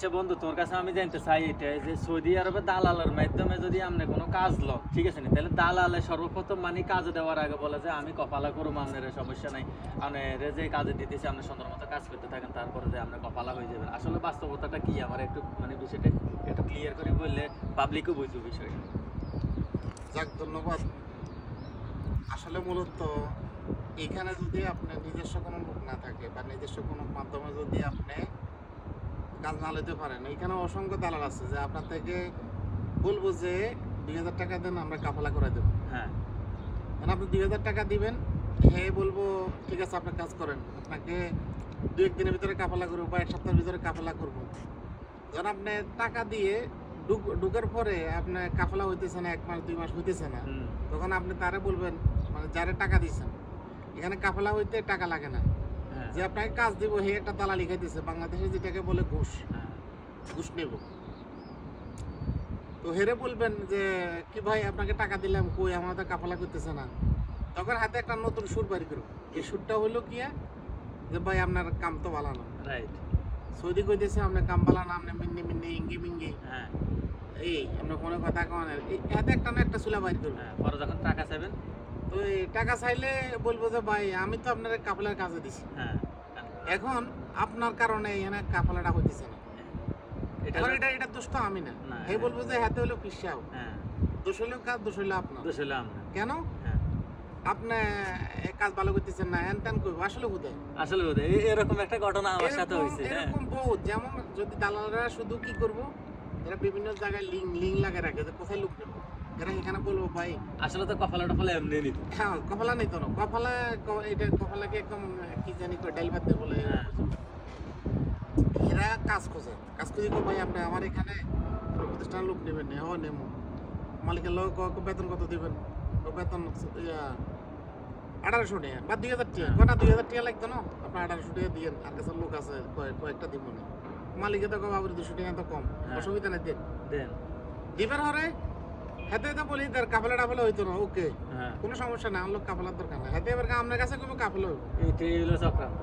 আচ্ছা বন্ধু, তোর কাছে আমি জানতে চাই এটা যে সৌদি আরবে দালালের মাধ্যমে যদি আপনি কোনো কাজ লো, ঠিক আছে নি, তাহলে দালালে সর্বপ্রথম মানে কাজ দেওয়ার আগে বলে যে আমি কপালা করুম, আপনার সমস্যা নাই, আপনার যে কাজে দিতেছি আপনি সুন্দর মতো কাজ করতে থাকেন, তারপরে যে আপনি কপালা হয়ে যাবেন। আসলে বাস্তবতাটা কি আমার একটু মানে বিষয়টা একটু ক্লিয়ার করে বললে পাবলিকও বুঝবে বিষয়টা। যাক, ধন্যবাদ। আসলে মূলত এখানে যদি আপনার নিজস্ব কোনো লোক না থাকে বা নিজস্ব কোনো মাধ্যমে যদি আপনি কাজ না নিতে পারেন, এখানে অসংখ্য দালাল আছে যে আপনার থেকে বলবো যে 2000 টাকা দেন, আমরা কাফালা করে দেবো। হ্যাঁ, মানে আপনি 2000 টাকা দিবেন, হে বলবো ঠিক আছে আপনি কাজ করেন, আপনাকে 2-1 দিনের ভিতরে কাফালা করবো বা 1 সপ্তাহের ভিতরে কাফালা করবো। যখন আপনি টাকা দিয়ে ঢুকার পরে আপনার কাফালা হইতেছে না, 1 মাস 2 মাস হইতেছে না, তখন আপনি তারে বলবেন, মানে যারে টাকা দিয়েছেন, এখানে কাফালা হইতে টাকা লাগে না, হ্যাঁ, যে আপনাকে কাজ দিব হে একটা দালালি খাইতেছে, বাংলাদেশে যেটাকে বলে ঘুষ, হ্যাঁ, ঘুষ নেব। তো হেরে বলবেন যে কি ভাই আপনাকে টাকা দিলাম, কই আমার তো কাফালা করতেছে না। তখন হাতে একটা নতুন সুর বাড়ি করবো। এই সুরটা হইলো কি, যে ভাই আপনার কাম তো ভালো না, রাইট, সৌদি কইতেছে আপনার কাম ভালো না, আপনি মিন্নি মিন্নি ইঙ্গি মিঙ্গি, হ্যাঁ, এই আপনার কোনো কথা কন, হাতে একটা না একটা চুলা বাইর করবো। হ্যাঁ, পরে যখন টাকা চাইবেন, তো এই টাকা চাইলে বলবো যে ভাই আমি তো আপনার কাফলার কাজে দিছি, হ্যাঁ, এখন আপনার কারণে এখানে কাফলাটা হইতেছে না, এটা এখন এটা দোষ তো আমি না। না, এই বলবো যে হাতে হলো পিসাও, হ্যাঁ, দোষ হলো কাজ, দোষ হলো আপনার। দোষ হলো আপনার। কেন হ্যাঁ, আপনি কাজ ভালো করতেছেন না, হ্যান ত্যান করবো, আসলে হুদায় আসলে বোধ হয় এরকম একটা ঘটনা আমার সাথে হয়েছে। হ্যাঁ, এরকম বহুত, যেমন যদি দালালরা শুধু কি করবো, এরা বিভিন্ন জায়গায় লিঙ্ক লাগিয়ে রাখে যে কোথায় লুক নেবো, এরা এখানে বলবো ভাই আসলে তো কপালা টপালা এমনি নিত। হ্যাঁ কপালা নিত না, কপালা এটা কপালাকে একদম কি জানি করে ডাইল ভাত দিয়ে বলে। হ্যাঁ, এরা কাজ খোঁজে, কাজ খুঁজে ভাই আপনি আমার এখানে প্রতিষ্ঠান লোক নেবেন, হ্যাঁ নেবো, মালিকের লোক বেতন কত দিবেন, বেতন 1800 টাকা বা 2000 টাকা, কটা 2000 টাকা লাগতো না, আপনার 1800 টাকা দিয়ে আর কাছে লোক আছে কয়েকটা দিব না, মালিকে তো কম, আবার 200 টাকা তো কম, অসুবিধা নেই, দেন দেন, দিবার হরে হাতে তো বলি তার কাপলা টাপলা হইতো না, ওকে হ্যাঁ, কোনো সমস্যা না, আমার লোক কাপলার দরকার না, হাতে এবার আপনার কাছে কোনো কাপলা হইব। এইটাই হলো চক্রান্ত।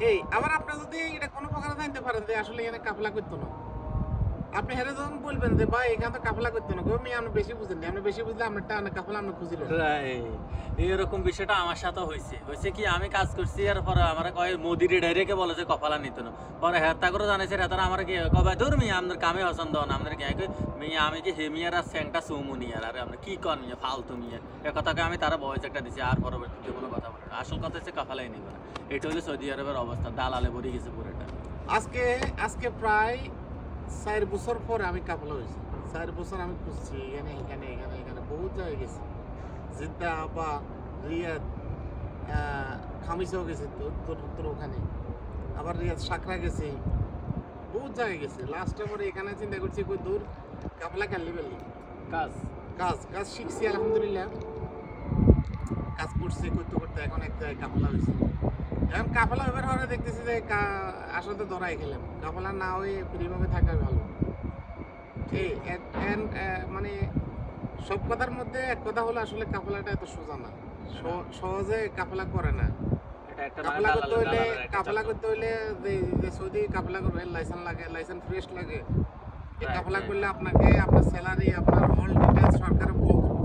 এই আবার আপনি যদি এটা কোনো প্রকারে জানতে পারেন যে আসলে এখানে কাফলা করতো না, আপনি হেরে যখন বলবেন যে ভাই এখানে তো কাফলা করতো না, আমি আপনি বেশি বুঝেন, আপনি বেশি বুঝলে আপনার টাকা কাফলা আপনি খুঁজিলেন। এরকম বিষয়টা আমার সাথে হয়েছে। হয়েছে কি, আমি কাজ করছি আর পরে আমার কয় মোদিরে ডাইরেক্ট বলে যে কপালা নিত না, পরে হেরতা করে জানাইছে, হেতারা আমার কি কবে দূর মিয়া আপনার কামে পছন্দ না, আপনার কি মিয়া আমি কি হেমিয়ার আর স্যাংটা সৌমুনিয়ার, আরে আপনি কি কর মিয়া ফালতু মিয়া, এ কথাকে আমি তারা ভয়েস একটা দিছি, আর পরবর্তীতে কোনো কথা বলে না। আসল কথা হচ্ছে কাফালাই নিবে না। এটা হচ্ছে সৌদি আরবের অবস্থা, দালালে ভরে গেছে পুরোটা। আজকে আজকে প্রায় 4 বছর পরে আমি কাফলা হয়েছি, 4 বছর আমি খুঁজছি এখানে এখানে এখানে এখানে বহুত জায়গায় গেছি, জিদ্দা বা রিয়াদ, খামিসাও গেছি তোর ওখানে, আবার রিয়াদ সাকরা গেছি, বহুত জায়গায় গেছি। লাস্টে পরে এখানে চিন্তা করছি কই দূর কাফলা খেললি বেললি, কাজ, কাজ কাজ শিখছি আলহামদুলিল্লাহ, কাজ করছি করতে করতে এখন এক জায়গায় কাফলা হয়েছে। এখন কাফলা এবার হরে দেখতেছি যে আসলে তো ধরাই খেলাম, কাফলা না হয়ে ফ্রিভাবে থাকা ভালো। এই মানে সব কথার মধ্যে এক কথা হলো আসলে কাফলাটা এত সোজা না, সহজে কাফলা করে না। এটা একটা মানে কাফলা করতে হইলে দালালের একটা কাফলা চক্র। করতে হইলে যে সৌদি কাফলা করবে লাইসেন্স লাগে, লাইসেন্স ফ্রেশ লাগে। এই Right, কাফলা right. করলে আপনাকে আপনার স্যালারি, আপনার অল ডিটেলস সরকারে বলে দেবে।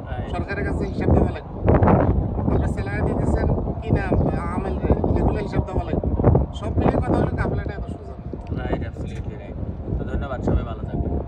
Right. সরকারের কাছে হিসাব দেওয়া লাগবে, আপনার স্যালারি দিতেছেন কি না আমেল এগুলো হিসাব দেওয়া লাগবে। সব মিলিয়ে কথা হলো কাফলাটা এত সোজা না। Right, absolutely right. তো ধন্যবাদ, সবাই ভালো থাকবেন।